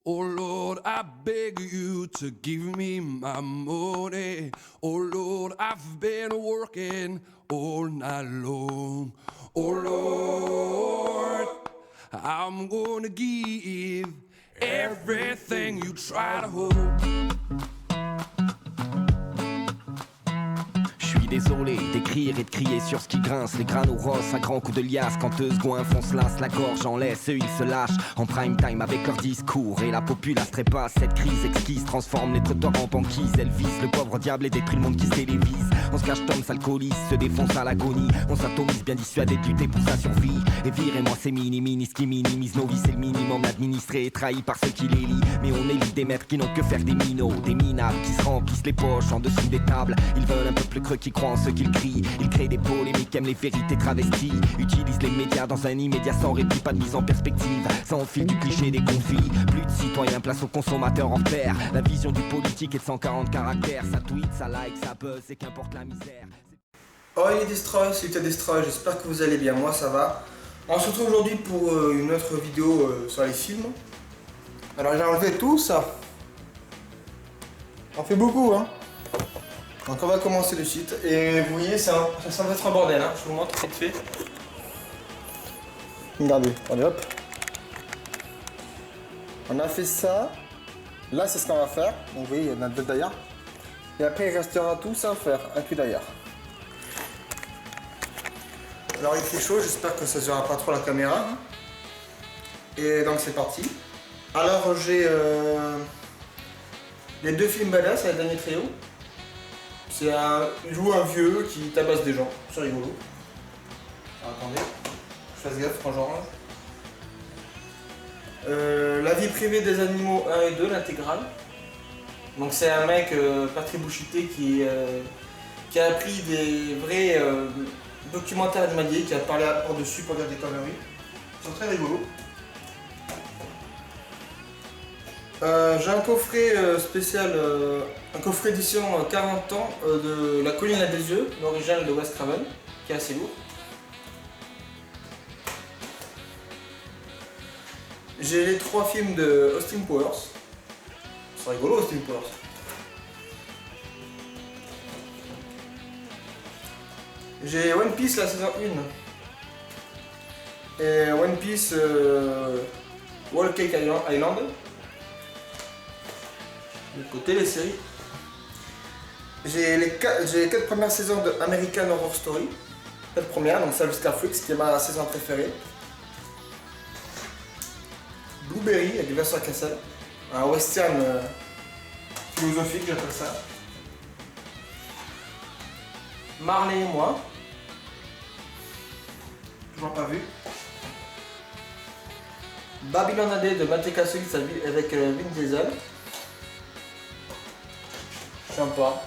Oh Lord, I beg you to give me my money. Oh Lord, I've been working all night long. Oh Lord, I'm gonna give everything you try to hold. Désolé d'écrire et de crier sur ce qui grince. Les crânes aux rosses à grands coups de liasse. Quand eux goins se lasse la gorge en laisse. Eux ils se lâchent en prime time avec leur discours. Et la populace trépasse. Cette crise exquise transforme les trottoirs en banquise. Elle vise le pauvre diable et détruit le monde qui se télévise. On se cache, tombe, s'alcoolise, se défonce à l'agonie. On s'atomise bien dissuadé de lutter pour sa survie. Et virez-moi ces mini-minis qui minimisent nos vies. C'est le minimum administré et trahi par ceux qui les lient. Mais on élit des maîtres qui n'ont que faire des minots. Des minables qui se remplissent les poches en dessous des tables. Ils veulent un peu plus creux qui croient en ce qu'ils crient. Ils créent des polémiques, aiment les vérités travesties. Utilisent les médias dans un immédiat sans répit. Pas de mise en perspective, ça enfile du cliché des conflits. Plus de citoyens, place aux consommateurs en paire. La vision du politique est de 140 caractères. Ça tweet, ça like, ça buzz, et qu'importe la misère. Oh, il est Destroy, c'est Destroy, j'espère que vous allez bien, moi ça va. On se retrouve aujourd'hui pour une autre vidéo sur les films. Alors j'ai enlevé tout ça. On fait beaucoup hein. Donc on va commencer le site et vous voyez ça semble être un bordel hein. Je vous montre vite fait. Regardez, allez hop. On a fait ça. Là c'est ce qu'on va faire. Donc vous voyez il y en a deux d'ailleurs. Et après il restera tout ça à faire, inclus d'ailleurs. Alors il fait chaud, j'espère que ça ne se verra pas trop la caméra. Hein. Et donc c'est parti. Alors j'ai les deux films badass avec Danny Trejo. Il joue un vieux qui tabasse des gens, c'est rigolo. Alors, attendez, je fasse gaffe quand j'orange. La vie privée des animaux 1 et 2, l'intégrale. Donc c'est un mec pas très bouchité qui a appris des vrais documentaire animalier qui a parlé par-dessus pour dire des conneries. Ils sont très rigolos. J'ai un coffret spécial, un coffret édition 40 ans de La colline à des yeux, l'original de Wes Craven, qui est assez lourd. J'ai les 3 films de Austin Powers. C'est rigolo Austin Powers. J'ai One Piece la saison 1 et One Piece Whole Cake Island. De côté les séries. J'ai les 4 premières saisons de American Horror Story. 4 premières, donc celle jusqu'à Flix qui est ma saison préférée. Blueberry avec Vincent Cassel. Un western philosophique j'appelle ça. Marley et moi. Toujours pas vu. Babylon AD de Matt Castle avec Vin Diesel. Sympa.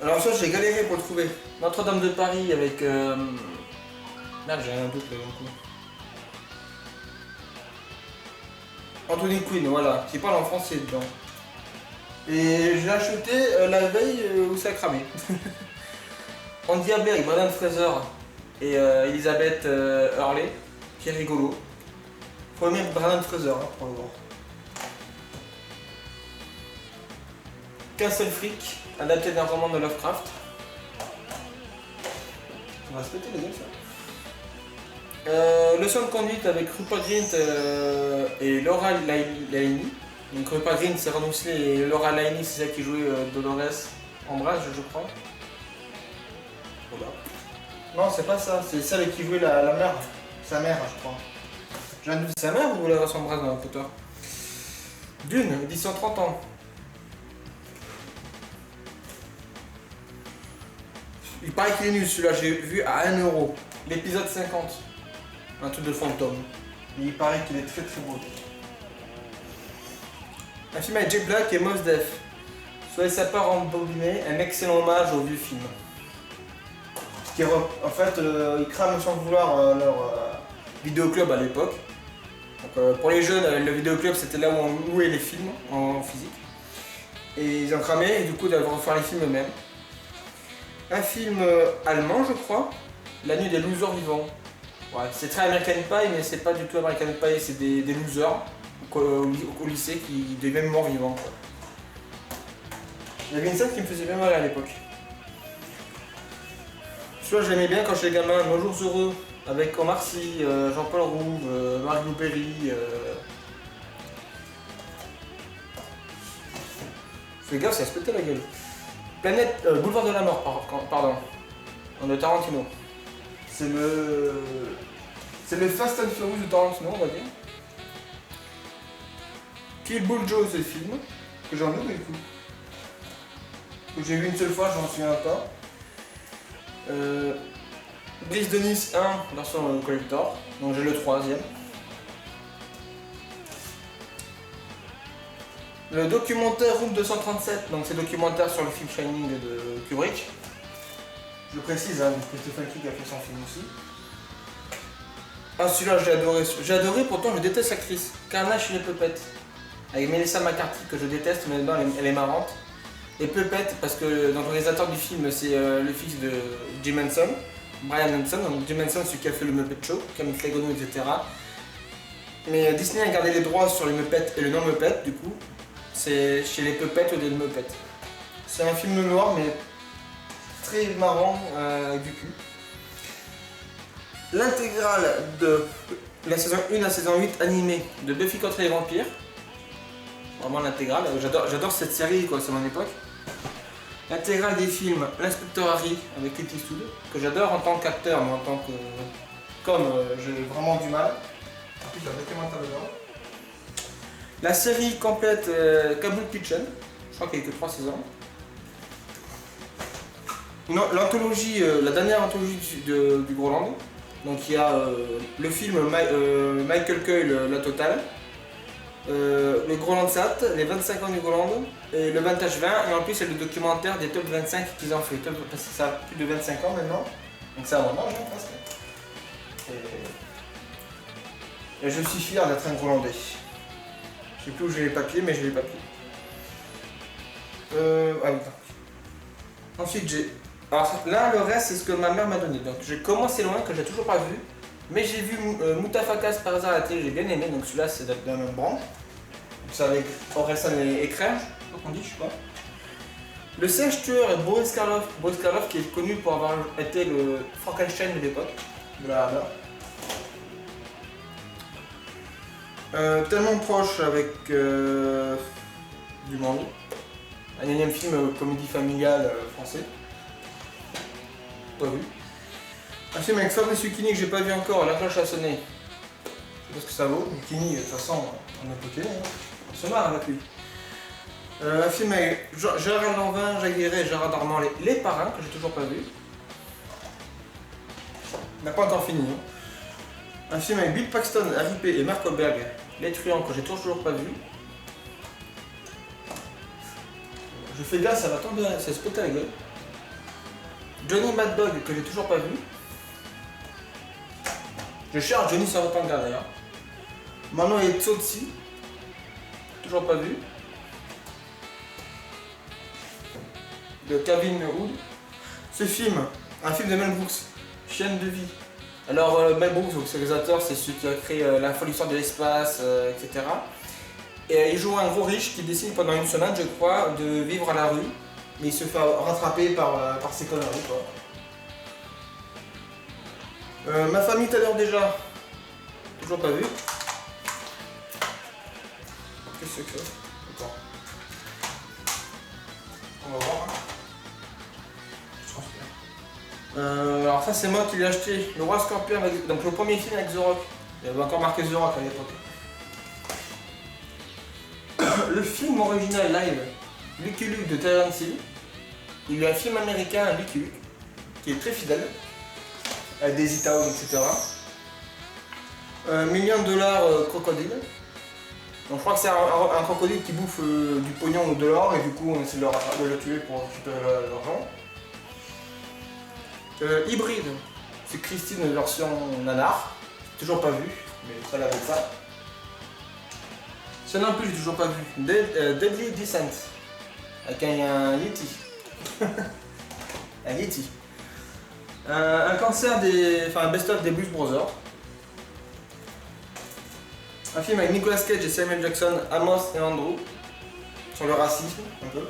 Alors ça j'ai galéré pour le trouver. Notre-Dame de Paris avec... Merde j'ai un doute là d'un coup. Anthony Quinn, voilà, qui parle en français dedans. Et j'ai acheté la veille où ça a cramé. Endiablé avec Brendan Fraser et Elizabeth Hurley, qui est rigolo. Faut aimer Brendan Fraser hein, pour le voir. Castle Freak, adapté d'un roman de Lovecraft. On va se péter les yeux ça. Leçon de conduite avec Rupert Grint et Laura Linney. Donc Rupert Grint c'est Ron Weasley et Laura Linney c'est celle qui jouait Dolores Umbridge je crois. Voilà. Non c'est pas ça, c'est celle qui jouait la mère. Sa mère je crois. J'ai un doute, sa mère ou la version Umbridge dans la photo. Dune, édition 30 ans. Il paraît qu'il est nul celui-là, j'ai vu à 1€. L'épisode 50. Un truc de fantôme. Mais il paraît qu'il est très très beau. Un film avec Jack Black et Mos Def. Soyez sa part embobiné, un excellent hommage au vieux film. En fait, ils crament sans le vouloir leur vidéoclub à l'époque. Donc, pour les jeunes, le vidéoclub c'était là où on louait les films en physique. Et ils ont cramé et du coup ils doivent refaire les films eux-mêmes. Un film allemand je crois, La nuit des losers vivants. Ouais, c'est très American Pie mais c'est pas du tout American Pie, c'est des losers. au lycée qui devient mort-vivant. Il y avait une scène qui me faisait bien mal à l'époque. Celui-là, je l'aimais bien quand j'étais gamin, Nos jours heureux, avec Omar Sy, Jean-Paul Rouve, Mario Berry. Fais gaffe, ça se pétait la gueule. Boulevard de la mort, pardon. De Tarantino. C'est le Fast and Furious de Tarantino, on va dire. Kill Bill Joe, c'est le film que j'en ai du coup. Que j'ai vu une seule fois, je m'en souviens pas. Brise de Nice 1, version collector. Donc j'ai le 3e. Le documentaire Route 237, donc c'est documentaire sur le film Shining de Kubrick. Je le précise, hein, parce que Stephen King a fait son film aussi. Ah, celui-là, j'ai adoré. J'ai adoré, pourtant je déteste l'actrice. Carnage chez les Puppets. Avec Melissa McCarthy, que je déteste, mais dedans elle est marrante. Et Puppet, parce que donc, le réalisateur du film, c'est le fils de Jim Henson, Brian Henson. Donc Jim Henson, celui qui a fait le Muppet Show, Camille Flagono, etc. Mais Disney a gardé les droits sur les Muppets et le nom Muppet, du coup. C'est chez les Puppets au lieu de Muppet. C'est un film noir, mais très marrant du cul. L'intégrale de la saison 1 à la saison 8 animée de Buffy contre les vampires. Vraiment l'intégrale. J'adore cette série, quoi, c'est mon époque. L'intégrale des films L'inspecteur Harry avec Clint Eastwood, que j'adore en tant qu'acteur, mais en tant que. J'ai vraiment du mal. En plus, j'ai un documentaire dedans. La série complète Kabul Kitchen, je crois qu'il n'y a que 3 saisons. Non, l'anthologie, la dernière anthologie du Groland. Donc il y a le film Michael Coyle, la totale, le Groland Sat, les 25 ans du Groland, et le Vintage 20, et en plus il y a le documentaire des top 25 qu'ils ont fait, parce que ça a plus de 25 ans maintenant, donc ça a vraiment âge presque. Et je suis fier d'être un Grolandais. Je sais plus où j'ai les papiers, mais j'ai les papiers. Ah oui. Ensuite j'ai... Alors là, le reste, c'est ce que ma mère m'a donné. Donc j'ai commencé loin, que j'ai toujours pas vu. Mais j'ai vu Moutafakas par hasard à la télé, j'ai bien aimé. Donc celui-là, c'est de la même branche. C'est avec Orelsan et Crège, donc on dit, je sais pas. Le singe tueur est Boris Karloff. Boris Karloff qui est connu pour avoir été le Frankenstein de l'époque, de la Hammer. Tellement proche avec du monde. Un énième film comédie familiale français. Pas vu. Un film avec Fabrice Lucchini que j'ai pas vu encore, La cloche a sonné. Je sais pas ce que ça vaut. Lucchini, de toute façon, on est poté, hein. On se marre avec lui. Un film avec Gérard Lanvin, Jacques Guéret et Gérard Darmon, les Parrains, que j'ai toujours pas vu. Il n'a pas encore fini. Hein. Un film avec Bill Paxton, Harry P. et Mark Wahlberg, Les Truands, que j'ai toujours pas vu. Je fais gaffe, ça va tomber, ça se pète à la gueule. Johnny Mad Dog, que j'ai toujours pas vu. Je cherche Johnny sur votre regard d'ailleurs. Manon et Tsotsi, toujours pas vu. De Kevin Wood. Ce film, un film de Mel Brooks, Chienne de vie. Alors Mel Brooks, le réalisateur, c'est celui qui a créé La folle histoire de l'espace, etc. Et il joue un gros riche qui décide pendant une semaine, je crois, de vivre à la rue. Mais il se fait rattraper par ses conneries, quoi. Ma famille tout à l'heure déjà. Toujours pas vu. Qu'est-ce que c'est? Attends. On va voir. Alors ça c'est moi qui l'ai acheté. Le Roi Scorpion, donc le premier film avec The Rock. Il y avait encore marqué The Rock à l'époque. Le film original live, Lucky Luke de Terence Hill. Il y a un film américain, Lucky Luke, qui est très fidèle, avec des Itaos, etc. $1 million crocodile. Donc je crois que c'est un crocodile qui bouffe du pognon ou de l'or, et du coup on essaie de le tuer pour récupérer l'argent. Hybride, c'est Christine version nanar, toujours pas vu, mais ça l'avait ça. Ça non plus, j'ai toujours pas vu. Deadly Descent, avec un Yeti. Un Yeti. Un cancer des. Enfin, un best-of des Blues Brothers. Un film avec Nicolas Cage et Samuel Jackson, Amos et Andrew, sur le racisme, un peu.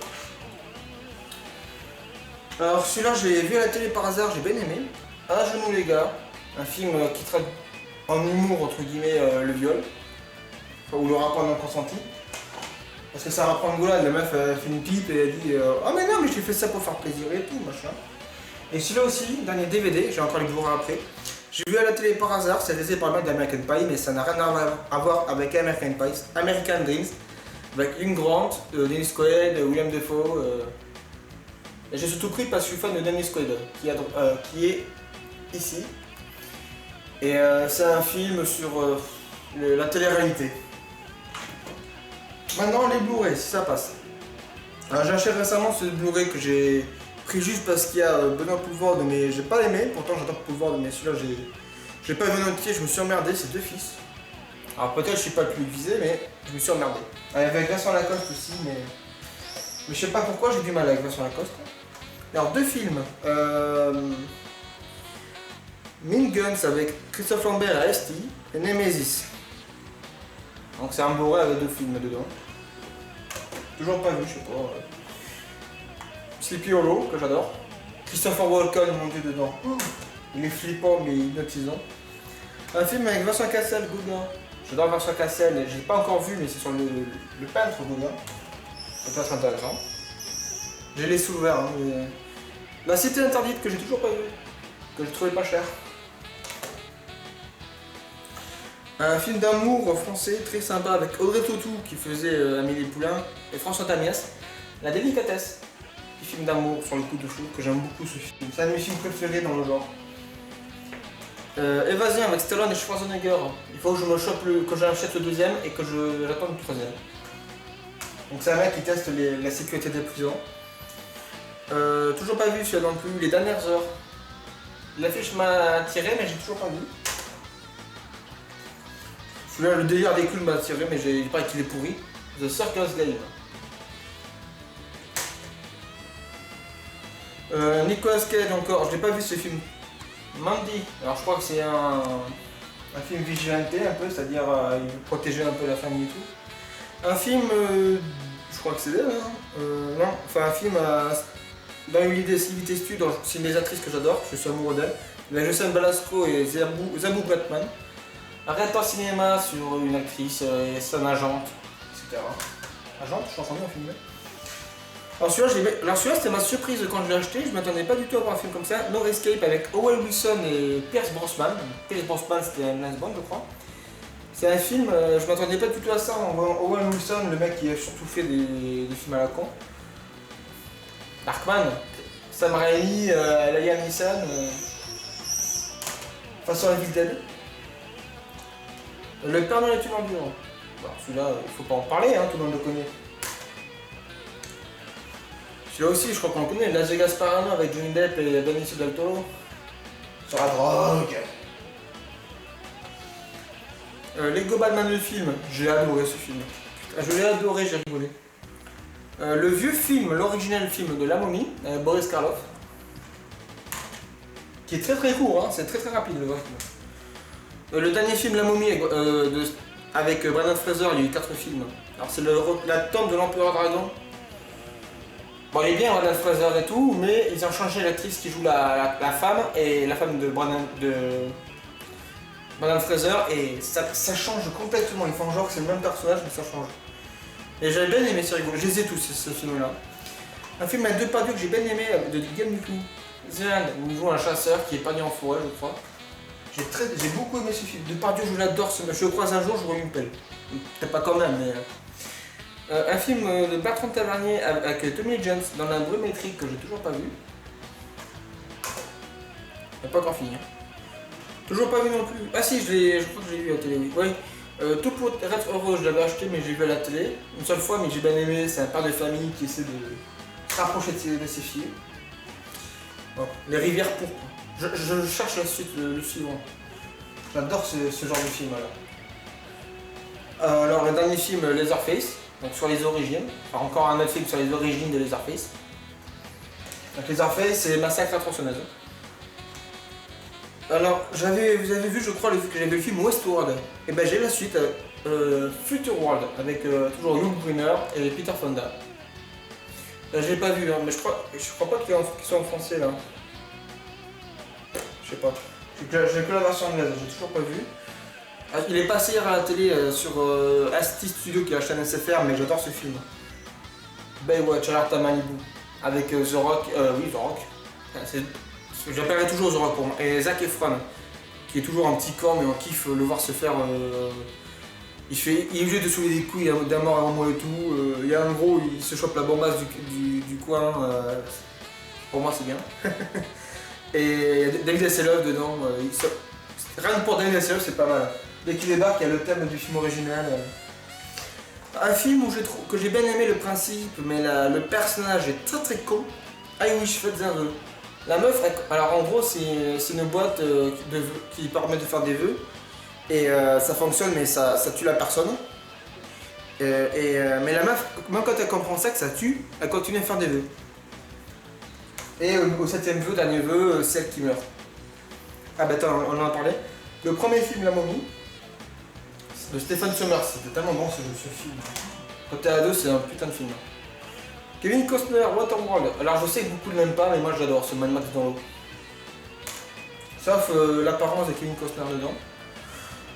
Alors celui-là, je l'ai vu à la télé par hasard, j'ai bien aimé. Un genou les gars, un film qui traite en humour, entre guillemets, le viol, enfin, ou le rapport non consenti. Parce que ça reprend une goulade, la meuf elle fait une pipe et elle dit ah mais non mais j'ai fait ça pour faire plaisir et tout machin. Et celui-là aussi, dernier DVD, j'ai encore les jours après. J'ai vu à la télé par hasard, c'est réalisé par le mec d'American Pie, mais ça n'a rien à voir avec American Pie, American Dreams, avec Hugh Grant, Dennis Quaid, William Dafoe. Et j'ai surtout pris parce que je suis fan de Dennis Quaid, qui est ici. Et c'est un film sur la télé-réalité. Maintenant les Blu-ray, si ça passe. Alors j'ai acheté récemment ce Blu-ray que j'ai pris juste parce qu'il y a Benoît Poulvord, mais j'ai pas aimé, pourtant j'adore Poulvord, mais celui-là j'ai pas vu entier, je me suis emmerdé, c'est deux fils. Alors peut-être je suis pas le plus visé, mais je me suis emmerdé. Avec Vincent Lacoste aussi, mais je sais pas pourquoi j'ai du mal avec Vincent Lacoste. Alors deux films. Mean Guns avec Christophe Lambert et Esti et Nemesis. Donc c'est un Blu-ray avec deux films dedans. Toujours pas vu, je sais pas. Sleepy Hollow, que j'adore. Christopher Walken, mon dieu, dedans. Il est flippant mais hypnotisant. Un film avec Vincent Cassel, Gauguin. J'adore Vincent Cassel, et je l'ai pas encore vu, mais c'est sur le peintre Gauguin. Ça peut être intéressant. J'ai les sous ouverts. Hein, mais... La Cité Interdite, que j'ai toujours pas vu. Que j'ai trouvé pas cher. Un film d'amour français très sympa avec Audrey Tautou qui faisait Amélie Poulain et François Tamias. La Délicatesse, petit film d'amour sur le coup de chou que j'aime beaucoup ce film. C'est un de mes films préférés dans le genre. Évasion avec Stallone et Schwarzenegger. Il faut que je me chope que j'achète le deuxième et que j'attende le troisième. Donc c'est un mec qui teste la sécurité des prisons. Toujours pas vu celui-là non plus, Les Dernières Heures. L'affiche m'a attiré mais j'ai toujours pas vu. Celui-là, le délire des clowns m'a attiré, mais il paraît qu'il est pourri. The Circus Game. Nicolas Cage encore, je l'ai pas vu ce film. Mandy, alors je crois que c'est un film vigilanté un peu, c'est-à-dire il veut protéger un peu la famille et tout. Un film, je crois que c'est d'elle, hein. Non, enfin un film dans une idée Civité Stud, c'est une des actrices que j'adore, je suis amoureux d'elle. Il y a Jocelyne Balasco et Zabou Batman. Un réalisateur cinéma sur une actrice et son agente, etc. Agente, je suis en train de filmer. Alors celui-là, c'était ma surprise quand je l'ai acheté, je m'attendais pas du tout à voir un film comme ça. No Escape avec Owen Wilson et Pierce Brosnan. Pierce Brosnan c'était un James Bond je crois. C'est un film, je m'attendais pas du tout à ça en voyant Owen Wilson, le mec qui a surtout fait des films à la con. Darkman, Sam Raimi, Liam Neeson, façon Evil Dead. Le Père Noël est une endurance. Bon, celui-là, il faut pas en parler, hein, tout le monde le connaît. Celui-là aussi, je crois qu'on le connaît, Las Vegas Parano avec Johnny Depp et Benicio del Toro. Sur la drogue. Lego Batman le film, j'ai adoré ce film. Putain, je l'ai adoré, j'ai rigolé. Le vieux film, l'original film de La Momie, Boris Karloff. Qui est très très court, hein, c'est très très rapide le vrai film. Le dernier film La Momie avec Brendan Fraser, il y a eu 4 films. Alors c'est la tombe de l'Empereur Dragon. Bon il est bien Brendan Fraser et tout, mais ils ont changé l'actrice qui joue la femme et la femme de Brendan Fraser et ça change complètement. Ils font genre que c'est le même personnage mais ça change. Et j'avais bien aimé, c'est rigolo, je les ai tous ce film là. Un film avec Depardieu que j'ai bien aimé de Guillaume Duclos. Zéland, où il joue un chasseur qui est perdu en forêt je crois. J'ai beaucoup aimé ce film. Depardieu, je l'adore. Je le croise un jour, je vois une pelle. Peut-être pas quand même, mais. Un film de Bertrand Tavernier avec Tommy Lee Jones dans la brumétrie que j'ai toujours pas vu. Il n'a pas encore fini. Hein. Toujours pas vu non plus. Ah si, je crois que je l'ai vu à la télé, oui. Tout pour être heureux, je l'avais acheté, mais j'ai vu à la télé. Une seule fois, mais j'ai bien aimé. C'est un père de famille qui essaie de se rapprocher de ses filles. Bon. Les rivières pourpres. Je cherche la suite, le suivant. J'adore ce genre de film alors. Alors le dernier film Leatherface, donc sur les origines, enfin encore un autre film sur les origines de Leatherface. Donc Leatherface c'est Massacre à la tronçonneuse. Alors vous avez vu je crois que j'avais le film Westworld. Et ben j'ai la suite Future World avec toujours Yul Brynner et Peter Fonda. Je l'ai pas vu, hein, mais je crois pas qu'il soit en français là. Je sais pas. J'ai que la version anglaise, j'ai toujours pas vu. Il est passé hier à la télé sur Asti Studio qui a acheté un SFR, mais j'adore ce film. Baywatch, Alerte à Malibu, avec The Rock, oui The Rock. J'appellerai toujours The Rock pour moi. Et Zac Efron, qui est toujours un petit corps, mais on kiffe le voir se faire. Il est obligé de soulever des couilles d'un mort à un mot et tout. Il y a un gros, il se chope la bombasse du coin. Pour moi, c'est bien. Et il y a David Hasselhoff dedans. Rien que pour David Hasselhoff, c'est pas mal. Dès qu'il débarque, il y a le thème du film original. Un film où que j'ai bien aimé le principe, mais le personnage est très très con. I Wish Faites un vœu. La meuf, alors en gros, c'est une boîte de vœux qui permet de faire des vœux. Et ça fonctionne, mais ça tue la personne. Mais la meuf, même quand elle comprend ça, que ça tue, elle continue à faire des vœux. Et au 7ème vœu, dernier vœu, c'est elle qui meurt. Ah bah attends, on en a parlé. Le premier film, La Momie, de Stephen Sommers, c'était tellement bon ce film. Quand t'es ado, c'est un putain de film. Kevin Costner, Waterworld. Alors je sais que beaucoup ne l'aiment pas, mais moi j'adore ce Mad Max dans l'eau. Sauf l'apparence de Kevin Costner dedans.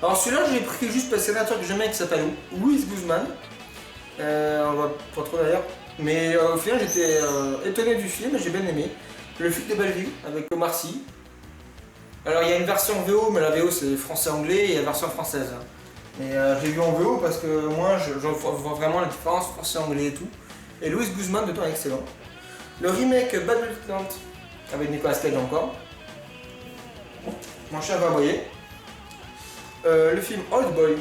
Alors celui-là, j'ai pris juste parce qu'il y a un acteur que j'aime bien qui s'appelle Louis Guzman. On va pas trop d'ailleurs. Mais au final, j'étais étonné du film et j'ai bien aimé. Le flic de Belleville avec Omar Sy. Alors il y a une version VO, mais la VO c'est français-anglais et il y a la version française. Mais j'ai vu en VO parce que moi je vois vraiment la différence français-anglais et tout. Et Louis Guzman dedans est excellent. Le remake Bad Lieutenant avec Nicolas Cage encore. Mon chien va aboyer. Le film Old Boy,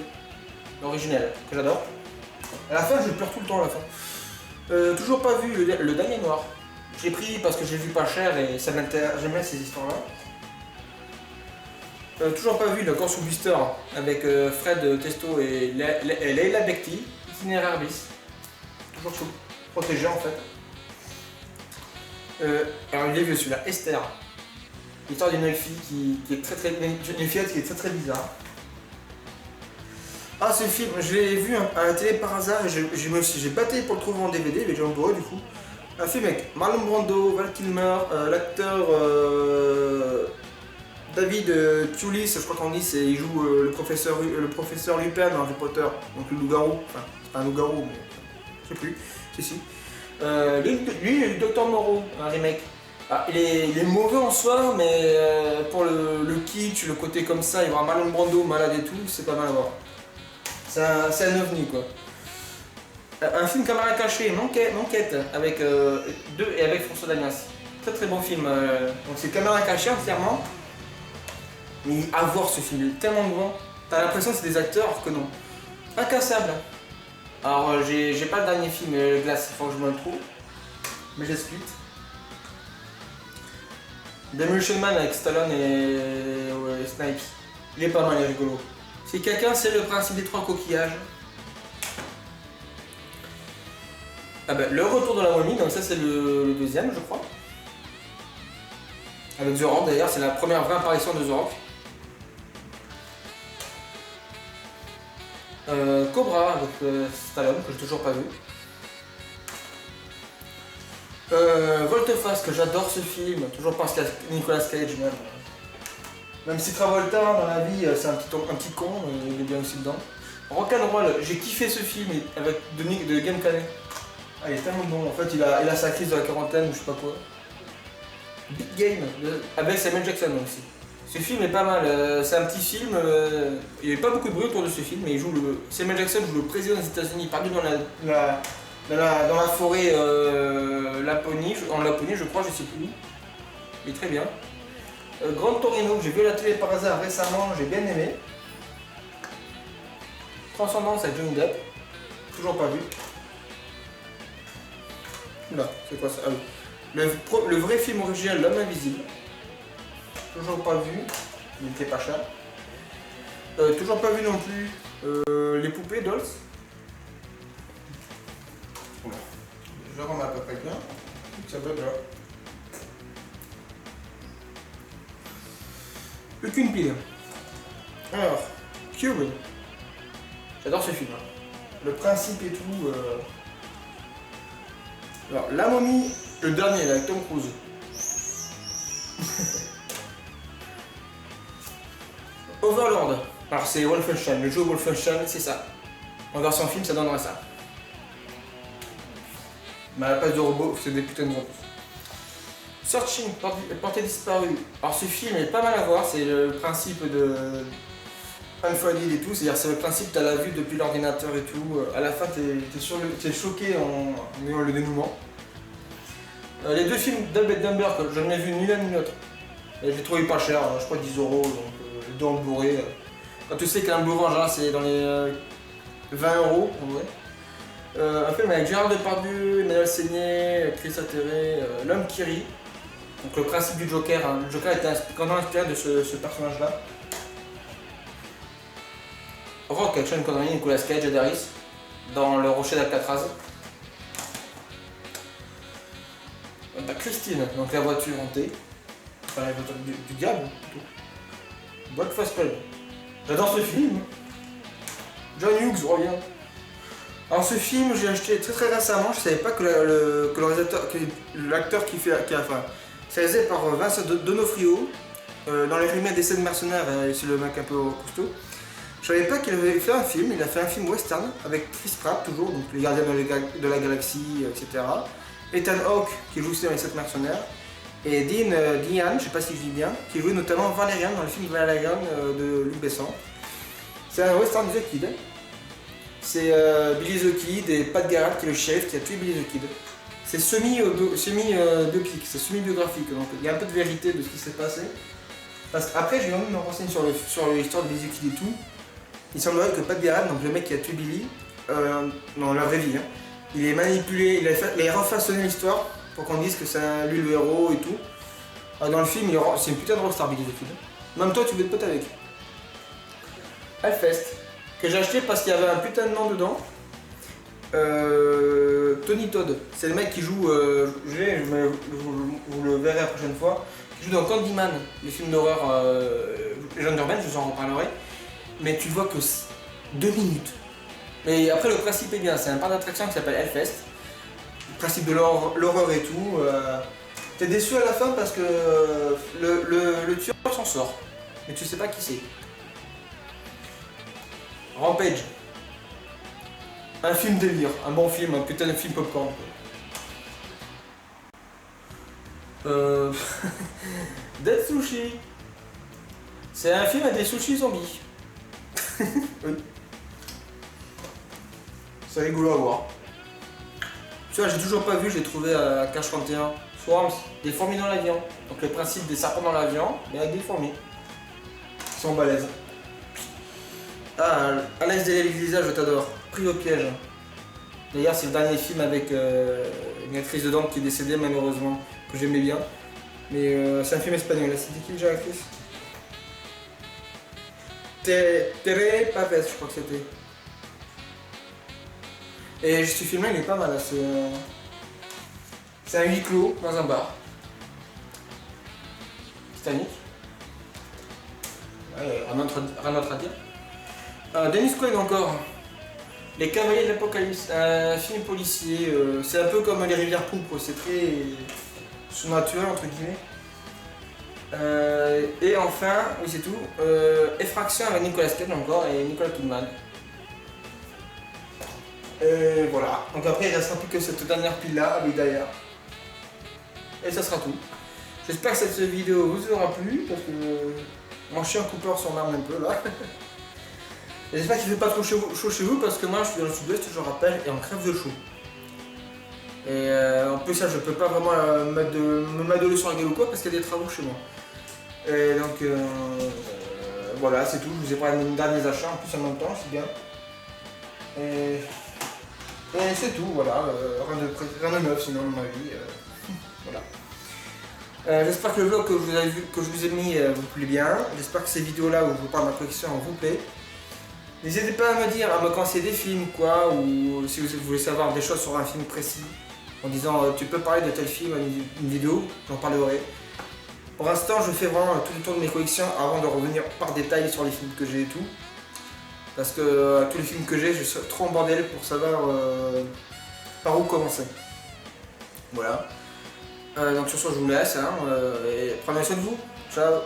l'original, que j'adore. À la fin, je pleure tout le temps à la fin. Toujours pas vu le Dernier Noir. J'ai pris parce que j'ai vu pas cher et ça m'intéresse, j'aime bien ces histoires-là. Toujours pas vu le Corso Buster avec Fred Testo et Leila Bekti, Itinéraire bis. Toujours protégé en fait. Alors il est vieux celui-là, Esther. L'histoire d'une fille qui est une fillette qui est très bizarre. Ah ce film, je l'ai vu à la télé par hasard et j'ai battu pour le trouver en DVD, mais j'ai un peu du coup. Un film avec Marlon Brando, Val Kilmer, l'acteur David Thewlis, je crois qu'on dit, il joue le professeur Lupin dans Harry Potter, donc le loup-garou, enfin c'est pas un loup-garou mais je sais plus, si. Lui le Docteur Moreau, un remake. Ah, il est mauvais en soi, mais pour le kitsch, le côté comme ça, il va avoir Marlon Brando malade et tout, c'est pas mal à voir. C'est un ovni quoi. Un film Caméra cachée, Manquette, avec avec François Damiens. Très très bon film. Donc c'est Caméra cachée entièrement. Mais à voir ce film, il est tellement bon. T'as l'impression que c'est des acteurs que non. Incassable. Alors j'ai pas le dernier film, Glace, il faut que je me le trouve. Mais j'explique. Demolition Man avec Stallone et Snipes. Il est pas mal, il est rigolo. Si quelqu'un sait le principe des 3 coquillages. Ah ben, le retour de la momie, donc ça c'est le deuxième je crois. Avec The Rock d'ailleurs, c'est la première vraie apparition de The Rock. Cobra avec Stallone, que j'ai toujours pas vu. Volte-face, que j'adore ce film, toujours parce qu'il y a Nicolas Cage même. Même si Travolta dans la vie c'est un petit con, il est bien aussi dedans. Rock'n'Roll, j'ai kiffé ce film avec de Game Canet. Ah, il est tellement bon, en fait il a sa crise de la quarantaine ou je sais pas quoi. Big Game, avec Samuel Jackson aussi. Ce film est pas mal, c'est un petit film, il n'y avait pas beaucoup de bruit autour de ce film, mais Samuel Jackson joue le président des États-Unis perdu dans la forêt Laponie, en Laponie je crois, je sais plus. Il est très bien. Grand Torino, que j'ai vu à la télé par hasard récemment, j'ai bien aimé. Transcendance avec Johnny Depp, toujours pas vu. Oula, c'est quoi ça? Ah oui. Le vrai film original, L'Homme Invisible. Toujours pas vu, il était pas cher. Toujours pas vu non plus Les Poupées Dolls. Je remets à peu près bien. Ça bug là. Aucune pile. Alors, Cube. J'adore ce film. Hein. Le principe et tout. Alors, La Momie, le dernier, là, avec Tom Cruise. Overlord. Alors, c'est Wolfenstein. Le jeu Wolfenstein, c'est ça. En version film, ça donnerait ça. Mais à la place de robots, c'est des putains de robots. Searching, portée disparue. Alors ce film est pas mal à voir, c'est le principe de Unfolded et tout, c'est-à-dire c'est le principe, t'as la vue depuis l'ordinateur et tout, à la fin t'es choqué en ayant le dénouement. Les deux films Dumb and Dumber, que je n'en ai vu ni l'un ni l'autre. Je l'ai trouvé pas cher, je crois 10 €, donc les deux en Blu-ray. Quand tu sais qu'un Blu-ray en général c'est dans les 20 € en vrai. Un film avec Gérard Depardieu, Emmanuel Seigné, Chris Atterré, L'homme qui rit. Donc le principe du Joker, hein. Le Joker était quand même inspiré de ce personnage-là. Rock avec Sean Connery, Nicolas Cage, Ed Harris, dans Le Rocher d'Alcatraz. Christine, donc la voiture hantée. Enfin la voiture du diable plutôt. Breakfast Club. J'adore ce film. John Hughes revient. Alors ce film, j'ai acheté très très récemment, je savais pas que le réalisateur, que l'acteur c'est réalisé par Vince D'Onofrio, dans les remakes des scènes mercenaires, c'est le mec un peu costaud. Je savais pas qu'il avait fait un film, il a fait un film western avec Chris Pratt toujours, donc les gardiens de la galaxie, etc. Ethan Hawke qui joue aussi dans les scènes mercenaires, et Dean, je sais pas si je dis bien, qui joue notamment Valerian dans le film Valerian de Luc Besson. C'est un western de The Kid. C'est Billy the Kid et Pat Garrett qui est le shérif qui a tué Billy the Kid. C'est semi-biopic, c'est semi-biographique, donc il y a un peu de vérité de ce qui s'est passé. Parce qu'après, j'ai envie de me renseigner sur l'histoire de Billy the Kid et tout. Il semblerait que Pat Garrett, donc le mec qui a tué Billy, dans la vraie vie, hein, il est manipulé, il a refaçonné l'histoire pour qu'on dise que c'est lui le héros et tout. Alors, dans le film, c'est une putain de rockstar Billy the Kid. Même toi, tu veux te pote avec. Hellfest, que j'ai acheté parce qu'il y avait un putain de nom dedans. Tony Todd, c'est le mec qui joue, vous le verrez la prochaine fois, qui joue dans Candyman, les films d'horreur légende urbaine, je vous en reparlerai. Mais tu vois que 2 minutes. Mais après le principe est bien, c'est un parc d'attraction qui s'appelle Hellfest. Le principe de l'horreur et tout. T'es déçu à la fin parce que le tueur s'en sort. Mais tu sais pas qui c'est. Rampage. Un film délire, un bon film, un putain de film popcorn. Dead Sushi. C'est un film avec des sushis zombies. Oui. C'est rigolo à voir. Tu vois, j'ai toujours pas vu, j'ai trouvé à Cache 31. Swarms, des fourmis dans l'avion. Donc le principe des serpents dans l'avion, mais avec des fourmis. Ils sont balèzes. Ah, Alex Delisa, je t'adore. Pris au piège. D'ailleurs, c'est le dernier film avec une actrice dedans qui est décédée malheureusement, que j'aimais bien. Mais c'est un film espagnol. C'était qui déjà l'actrice? Tere Paves, je crois que c'était. Et ce film-là, il est pas mal. C'est un huis clos dans un bar. Titanic. Ouais, rien d'autre à dire. Dennis Quaid encore. Les Cavaliers de l'Apocalypse, un film policier. C'est un peu comme Les Rivières Pourpres, c'est très sous-naturel entre guillemets. Et enfin, oui c'est tout, Effraction avec Nicolas Cage encore et Nicole Kidman. Et voilà, donc après il ne restera plus que cette dernière pile là avec d'ailleurs. Et ça sera tout. J'espère que cette vidéo vous aura plu parce que mon chien Cooper s'emmerde un peu là. Et j'espère qu'il ne fait pas trop chaud chez vous parce que moi je suis dans le sud-ouest, je rappelle, et on crève de chaud. Et en plus ça je peux pas vraiment me m'adoler sur la gueule ou quoi parce qu'il y a des travaux chez moi. Et donc voilà, c'est tout, je vous ai parlé de mes derniers achats en plus en même temps, c'est bien. Et c'est tout, voilà, rien de neuf sinon dans ma vie. Voilà. J'espère que le vlog que je vous ai mis vous plaît bien. J'espère que ces vidéos là où je vous parle de ma collection vous plaît. N'hésitez pas à me dire, à me conseiller des films quoi, ou si vous voulez savoir des choses sur un film précis, en disant tu peux parler de tel film à une vidéo, j'en parlerai. Pour l'instant je fais vraiment tout le tour de mes collections avant de revenir par détail sur les films que j'ai et tout. Parce que tous les films que j'ai, je suis trop embordé pour savoir par où commencer. Voilà. Donc sur ce, je vous laisse. Et prenez soin de vous. Ciao.